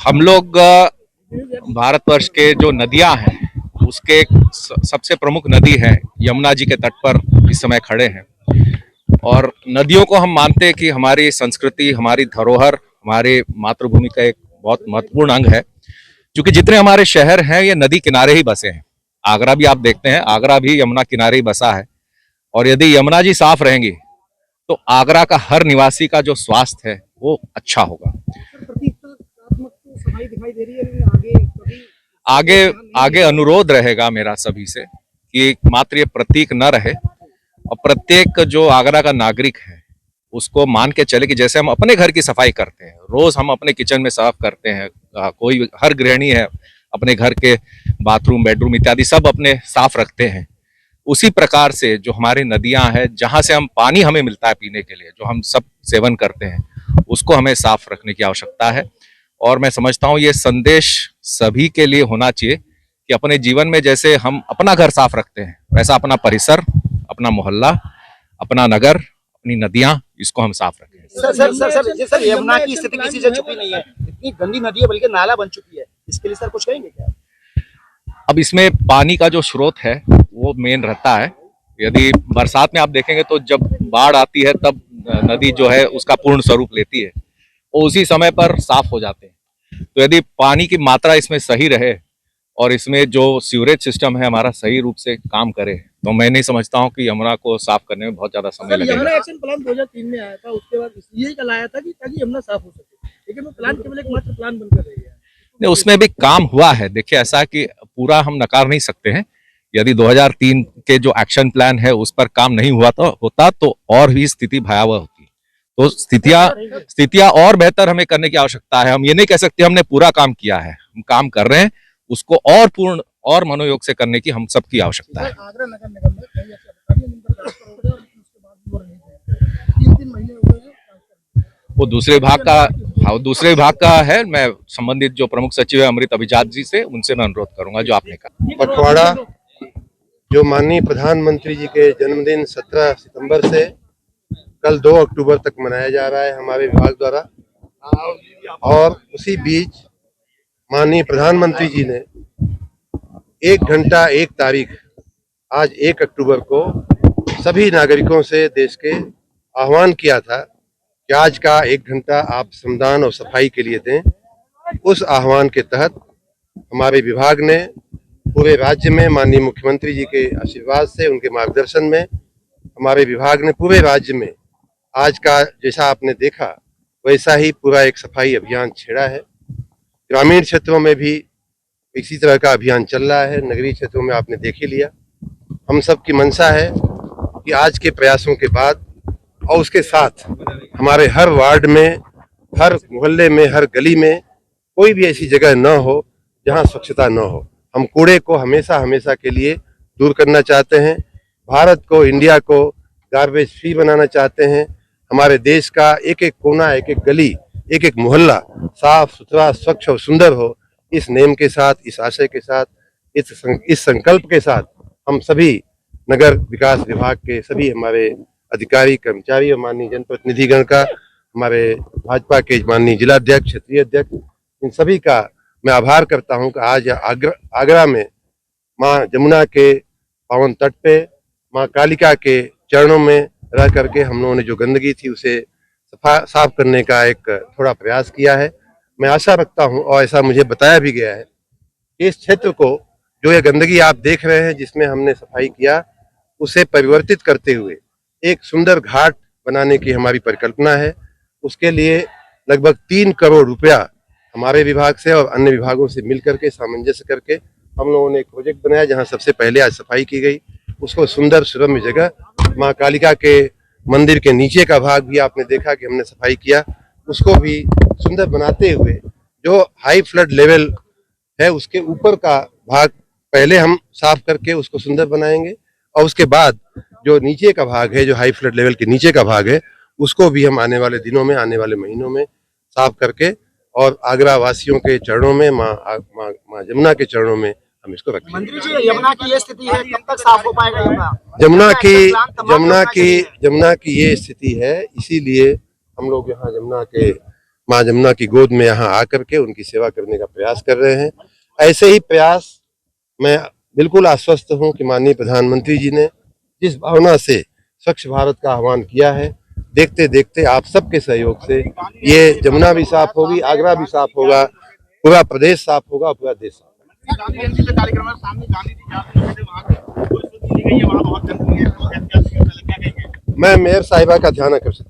हम लोग भारतवर्ष के जो नदियां हैं उसके सबसे प्रमुख नदी है यमुना जी के तट पर इस समय खड़े हैं। और नदियों को हम मानते हैं कि हमारी संस्कृति, हमारी धरोहर, हमारे मातृभूमि का एक बहुत महत्वपूर्ण अंग है। क्योंकि जितने हमारे शहर हैं ये नदी किनारे ही बसे हैं। आगरा भी आप देखते हैं, आगरा भी यमुना किनारे ही बसा है। और यदि यमुना जी साफ रहेंगी तो आगरा का हर निवासी का जो स्वास्थ्य है वो अच्छा होगा। सफाई दिखाई दे रही है, लेकिन आगे आगे अनुरोध रहेगा मेरा सभी से कि मात्र ये प्रतीक न रहे और प्रत्येक जो आगरा का नागरिक है उसको मान के चले कि जैसे हम अपने घर की सफाई करते हैं, रोज हम अपने किचन में साफ करते हैं, कोई हर गृहिणी है अपने घर के बाथरूम, बेडरूम इत्यादि सब अपने साफ रखते हैं, उसी प्रकार से जो हमारी नदियां हैं जहां से हम पानी हमें मिलता है पीने के लिए, जो हम सब सेवन करते हैं, उसको हमें साफ रखने की आवश्यकता है। और मैं समझता हूँ ये संदेश सभी के लिए होना चाहिए कि अपने जीवन में जैसे हम अपना घर साफ रखते हैं वैसा अपना परिसर, अपना मोहल्ला, अपना नगर, अपनी नदियां, इसको हम साफ रखें। सर यमुना की स्थिति किसी से छुपी नहीं है, इतनी गंदी नदी है बल्कि नाला बन चुकी है। इसके लिए सर कुछ कहेंगे क्या? अब इसमें पानी का जो स्रोत है वो मेन रहता है। यदि बरसात में आप देखेंगे तो जब बाढ़ आती है तब नदी जो है उसका पूर्ण स्वरूप लेती है, वो उसी समय पर साफ हो जाते हैं। तो यदि पानी की मात्रा इसमें सही रहे और इसमें जो सीवरेज सिस्टम है हमारा सही रूप से काम करे तो मैं नहीं समझता हूँ कि यमुना को साफ करने में बहुत ज्यादा समय लगेगा। यमुना एक्शन प्लान 2003 में आया था, उसके बाद यही लाया था कि ताकि यमुना साफ हो सके, लेकिन वो प्लान केवल एक मात्र प्लान बनकर रह गया। नहीं, उसमें भी काम हुआ है। देखिए, ऐसा कि पूरा हम नकार नहीं सकते हैं। यदि 2003 के जो एक्शन प्लान है उस पर काम नहीं हुआ तो होता तो और भी स्थिति भयावह होती। तो स्थितियां और बेहतर हमें करने की आवश्यकता है। हम ये नहीं कह सकते हमने पूरा काम किया है, हम काम कर रहे हैं, उसको और पूर्ण और मनोयोग से करने की हम सबकी आवश्यकता है। आगरा नगर निगम में कई तीन महीने हो गए हैं, वो दूसरे विभाग का है। मैं संबंधित जो प्रमुख सचिव है अमृत अभिजात जी से, उनसे मैं अनुरोध करूंगा जो आपने कहा। पखवाड़ा जो माननीय प्रधानमंत्री जी के जन्मदिन 17 सितंबर से कल 2 अक्टूबर तक मनाया जा रहा है हमारे विभाग द्वारा, और उसी बीच माननीय प्रधानमंत्री जी ने 1 घंटा 1 तारीख आज 1 अक्टूबर को सभी नागरिकों से देश के आह्वान किया था कि आज का 1 घंटा आप श्रमदान और सफाई के लिए दें। उस आह्वान के तहत हमारे विभाग ने पूरे राज्य में माननीय मुख्यमंत्री जी के आशीर्वाद से, उनके मार्गदर्शन में, हमारे विभाग ने पूरे राज्य में आज का जैसा आपने देखा वैसा ही पूरा एक सफाई अभियान छेड़ा है। ग्रामीण क्षेत्रों में भी इसी तरह का अभियान चल रहा है, नगरीय क्षेत्रों में आपने देख ही लिया। हम सब की मंशा है कि आज के प्रयासों के बाद और उसके साथ हमारे हर वार्ड में, हर मोहल्ले में, हर गली में कोई भी ऐसी जगह न हो जहां स्वच्छता न हो। हम कूड़े को हमेशा हमेशा के लिए दूर करना चाहते हैं। भारत को, इंडिया को गार्बेज फ्री बनाना चाहते हैं। हमारे देश का एक एक कोना, एक एक गली, एक एक मोहल्ला साफ सुथरा, स्वच्छ और सुंदर हो। इस नेम के साथ, इस आशय के साथ, इस संकल्प के साथ हम सभी नगर विकास विभाग के सभी हमारे अधिकारी, कर्मचारी और माननीय जनप्रतिनिधिगण का, हमारे भाजपा के माननीय जिलाध्यक्ष, क्षेत्रीय अध्यक्ष, इन सभी का मैं आभार करता हूं कि आज आगरा में माँ जमुना के पावन तट पे माँ कालिका के चरणों में रह करके हम लोगों ने जो गंदगी थी उसे साफ करने का एक थोड़ा प्रयास किया है। मैं आशा रखता हूं और ऐसा मुझे बताया भी गया है कि इस क्षेत्र को, जो ये गंदगी आप देख रहे हैं जिसमें हमने सफाई किया, उसे परिवर्तित करते हुए एक सुंदर घाट बनाने की हमारी परिकल्पना है। उसके लिए लगभग 3 करोड़ रुपया हमारे विभाग से और अन्य विभागों से मिलकर के सामंजस्य करके हम लोगों ने एक प्रोजेक्ट बनाया जहां सबसे पहले आज सफाई की गई। उसको सुंदर सुरम्य जगह, माँ कालिका के मंदिर के नीचे का भाग भी आपने देखा कि हमने सफाई किया, उसको भी सुंदर बनाते हुए जो हाई फ्लड लेवल है उसके ऊपर का भाग पहले हम साफ करके उसको सुंदर बनाएंगे, और उसके बाद जो नीचे का भाग है, जो हाई फ्लड लेवल के नीचे का भाग है, उसको भी हम आने वाले दिनों में, आने वाले महीनों में साफ करके और आगरा वासियों के चरणों में, माँ जमुना के चरणों में हम इसको रखें। मंत्री जी, यमुना की ये स्थिति है, कब तक साफ हो पाएगा यमुना? जमुना की ये स्थिति है, इसीलिए हम लोग यहाँ जमुना के माँ जमुना की गोद में यहाँ आकर के उनकी सेवा करने का प्रयास कर रहे हैं। ऐसे ही प्रयास मैं बिल्कुल आश्वस्त हूँ कि माननीय प्रधानमंत्री जी ने जिस भावना से स्वच्छ भारत का आह्वान किया है, देखते देखते आप सबके सहयोग से ये जमुना भी साफ होगी, आगरा भी साफ होगा, पूरा प्रदेश साफ होगा, पूरा देश साफ होगा। गांधी जयंती के कार्यक्रम में सामने गांधी जी जाते हैं वहां कोई सूची ली गई है, वहां बहुत गंदगी है, क्या कहेंगे? मैं मेयर साहिबा का ध्यान आकर्षित